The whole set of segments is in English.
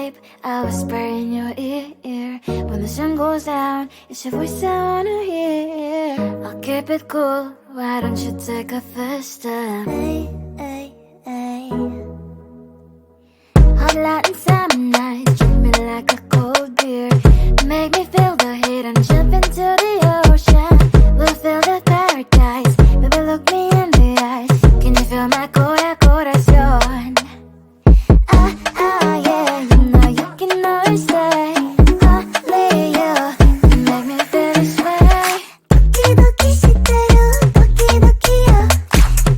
babe, I'll whisper in your ear. When the sun goes down, it's your voice I wanna hear. I'll keep it cool, why don't you take a first step? Hey, hey, hey. Hot Latin summer nights, treat me like a cold beer. Make me feel the heat and jump into the ocean. We'll feel the paradise, baby look me in the eyes. Can you feel my corazón? Yeah, you know you can always stay. Only you can make me feel this way. Doki doki shiteru, doki doki yo.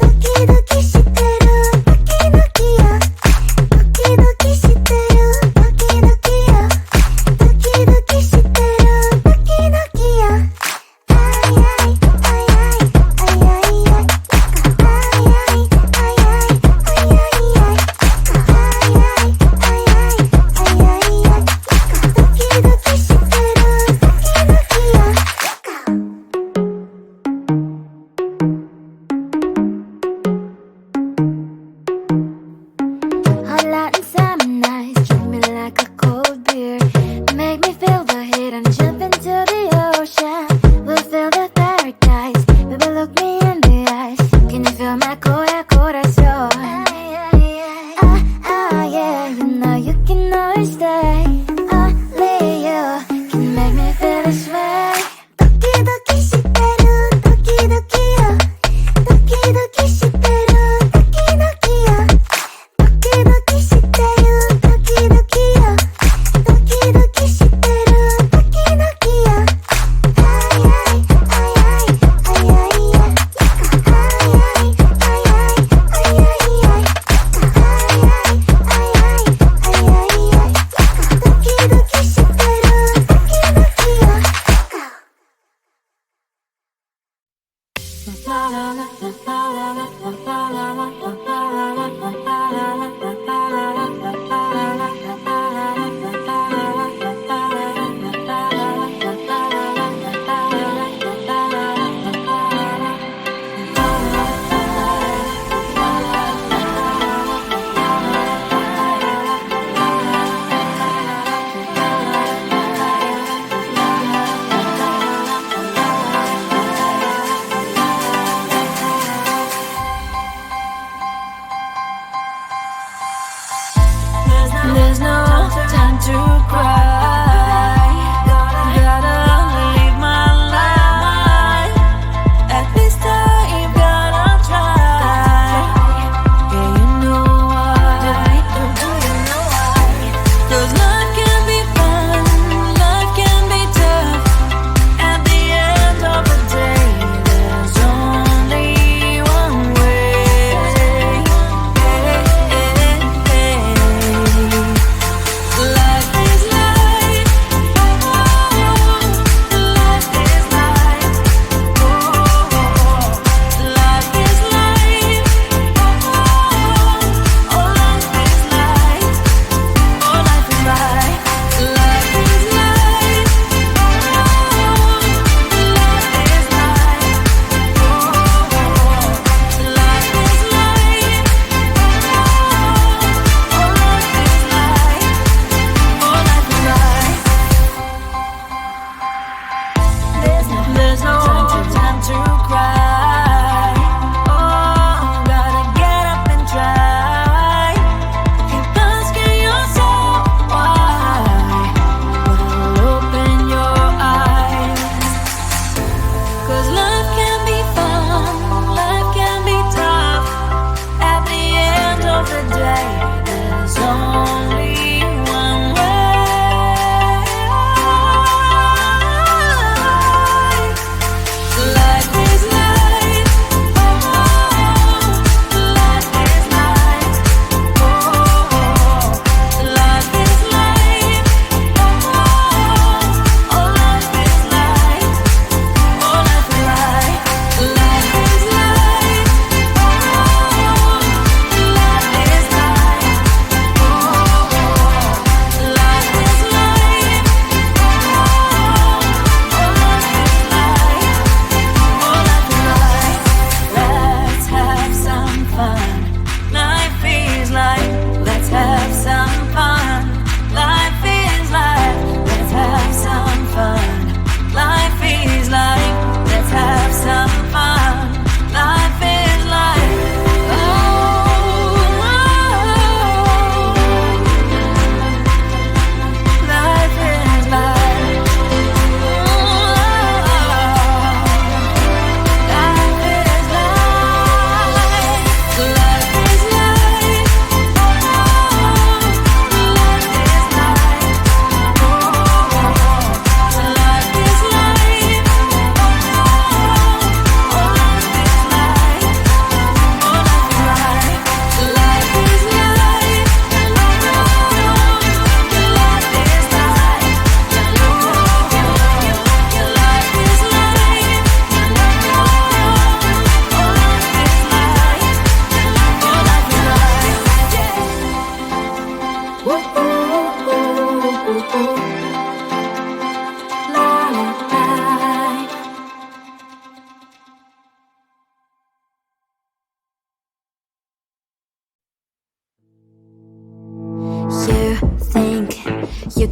Doki doki shiteru, doki doki yo. Doki doki shiteru, doki doki yo. Doki doki shiteru, doki doki yo. Ay ay ay ay ay ay ay. Ay ay ay ay ay ay ay. Hot Latin summer nights, treat me like a cold beer. Make me feel the heat and jump into the ocean. We'll feel the paradise, baby look me in the eyes. Can you feel my corazón? Yeah, you know you can always stay. Only you can make me feel this way. Doki doki shiteru, doki doki yo. Doki doki shiteru, doki doki yo. Doki doki shiteru, doki doki yo. Doki doki shiteru, doki doki yo. Ay ay ay ay ay ay ay. Ay ay ay ay ay ay ay. Ay ay ay ay ay ay ay. Doki doki shiteru, doki doki yo.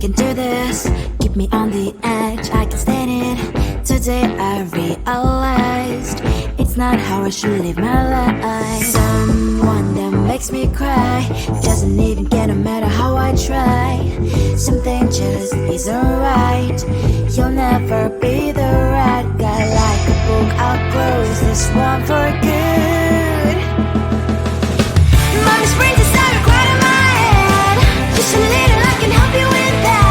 can do this. Keep me on the edge, I can stand it. Today I realized it's not how I should live my life. Someone that makes me cry doesn't even get no matter how I try. Something just isn't right. You'll never be the right guy. Like a book, I'll close this one for good. Mommy springs inside right in my head. Just a little, I can help you with that.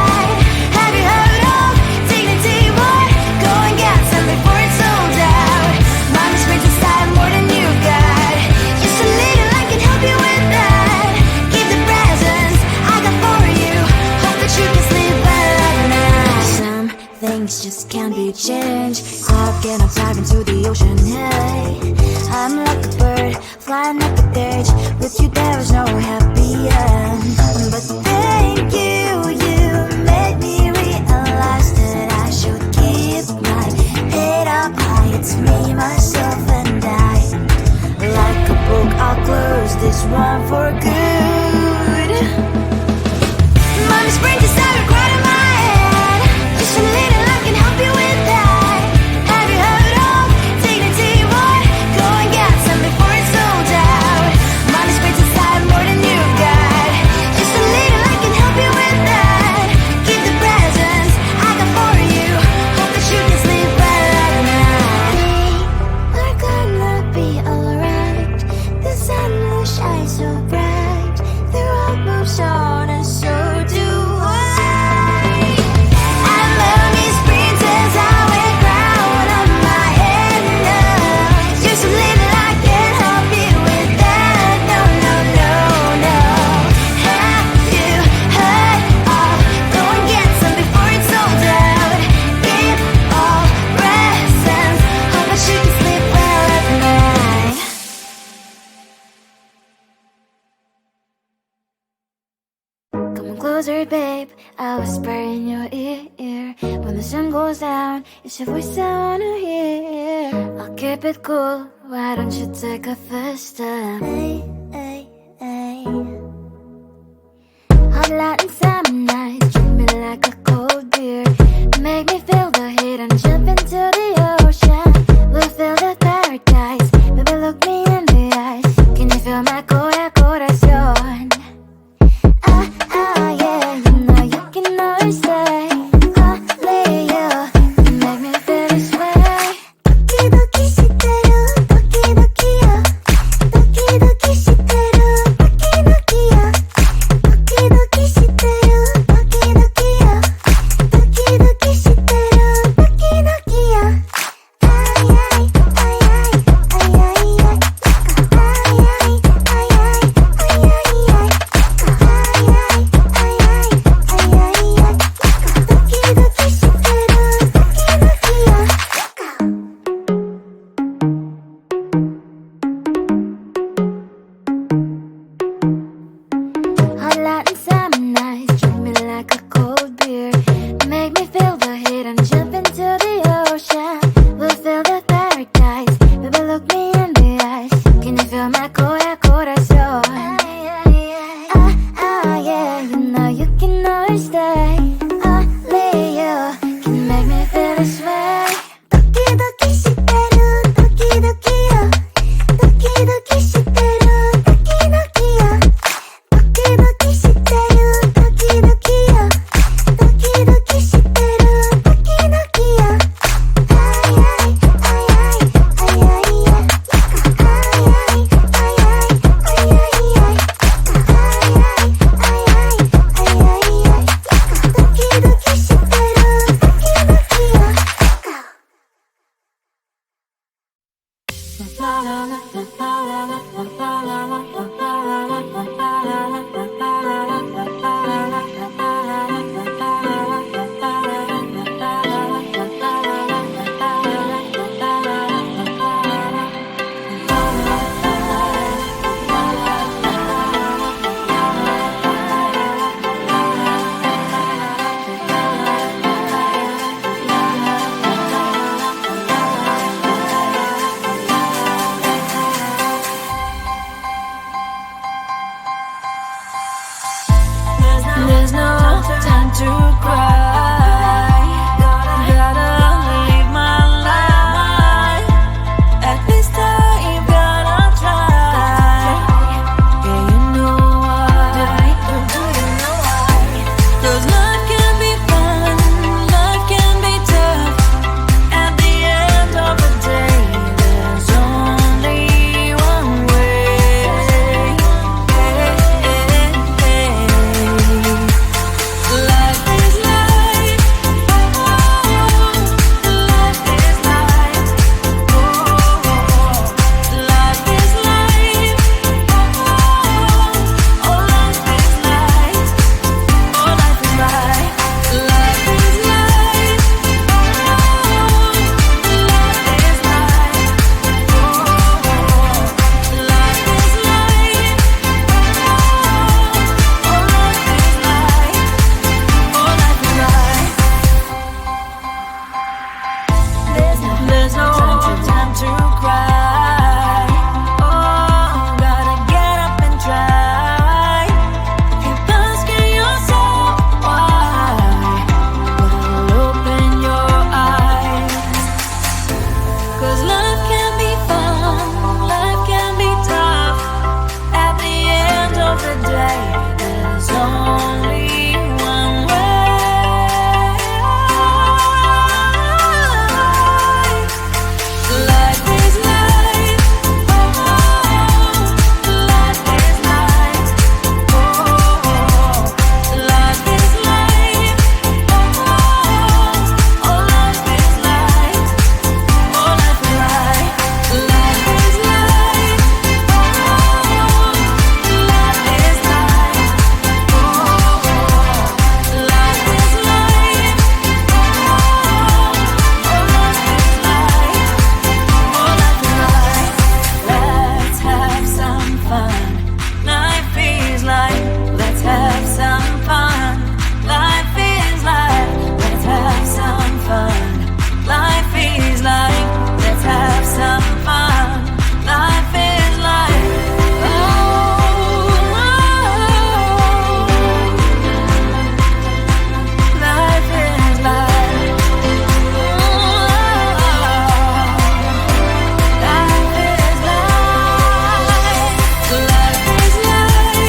Have you heard of dignity, boy? Go and get some before it's sold out. Mommy springs inside more than you got. Just a little, I can help you with that. Give the presents I got for you. Hope that you can sleep well at night. Some things just can't be changed. How can I dive into the ocean? Hey, I'm like a bird flying like a cage. With you there is no happy end. But thank you, you made me realize that I should keep my head up high. It's me, myself and I. Like a book, I'll close this one for good. Mommy springs inside right in my head. Just a little, I can help you with that. Have you heard of dignity, boy? Go and get some before it's sold out. Mommy springs inside more than you got. Just a little, I can help you with that. Keep the presents I got for you. Hope that you can sleep well at night. We're gonna be alright. The sun will shine so bright. The road moves on and so do I. And lonely springs as I wear crown on my head now. Just a little, I can help you with that. No, no, no, no. Have you heard of go and get some before it's sold out? Give all presents. Hope that you can sleep well at night. Come on closer, babe. I'll whisper in your ear. When the sun goes down, it's your voice I wanna hear. I'll keep it cool. Why don't you take a first step? Hey, hey, hey. Hot light and summer night, treat me like a cold beer. Make me feel the heat and jump into the ocean. We'll feel the paradise. Baby, look me in the eyes. Can you feel my corazón? Yeah, you know you can always say only you can make me feel this way. 도끼도끼 시대로 도끼도끼야. 도끼도끼 시대로 도끼도끼야. 도끼도끼 시대로 도끼도끼야. 도끼도끼 시대로 도끼도끼야. 아이아이 아이아이 아이아이 아이아이 아이아이 Hot light and summer nights, treat me like a cold beer. Make me feel the heat and jump into the ocean. We'll feel the paradise. Baby, look me in the eyes. Can you feel my corazón? Yeah, you know you can always stay. Only you can make me feel this way. 도끼도끼 시대로 도끼도끼야. 도끼도끼 시대로 도끼도끼야. 도끼도끼 시대로 도끼도끼야. 도끼도끼 시대로 도끼도끼야. 아이아이 아이아이 아이아이 아이아이 아이아이 아이아이 'Cause life can be fun, life can be tough. At the end of the day, there's only one way. Life is life, oh, life is life, oh, life is life, oh, life is life, oh, life is life, life is life, oh, life is life, oh, life is life, let's have some fun. Life is life. Let's have some fun. Life is life. Let's have some fun. Life is life. Let's have some fun. Life is life. Oh, life is life. Life is life. Life is life. Life is life. Life is life.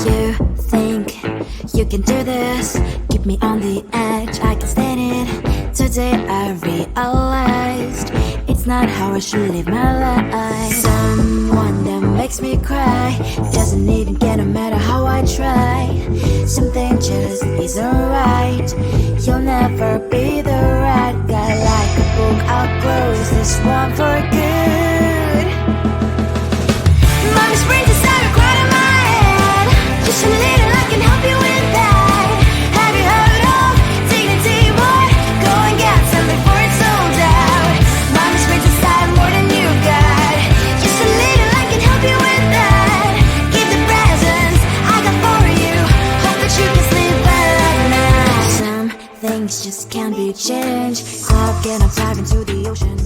You think you can do this? Keep me on the edge, I can stand it. Today I realized it's not how I should live my life. Someone that makes me cry doesn't even get no matter how I try. Something just isn't right. You'll never be the right guy. Like a book, I'll close this one for good. Mommy's brains inside are quite in my head. Just a little, I can help you with that. Have you heard of dignity, boy? Go and get some before it's sold out. Mommy's brains inside more than you got. Just a little, I can help you with that. Keep the presents I got for you. Hope that you can sleep well at night. Some things just can't be changed. Stop getting dive into the ocean.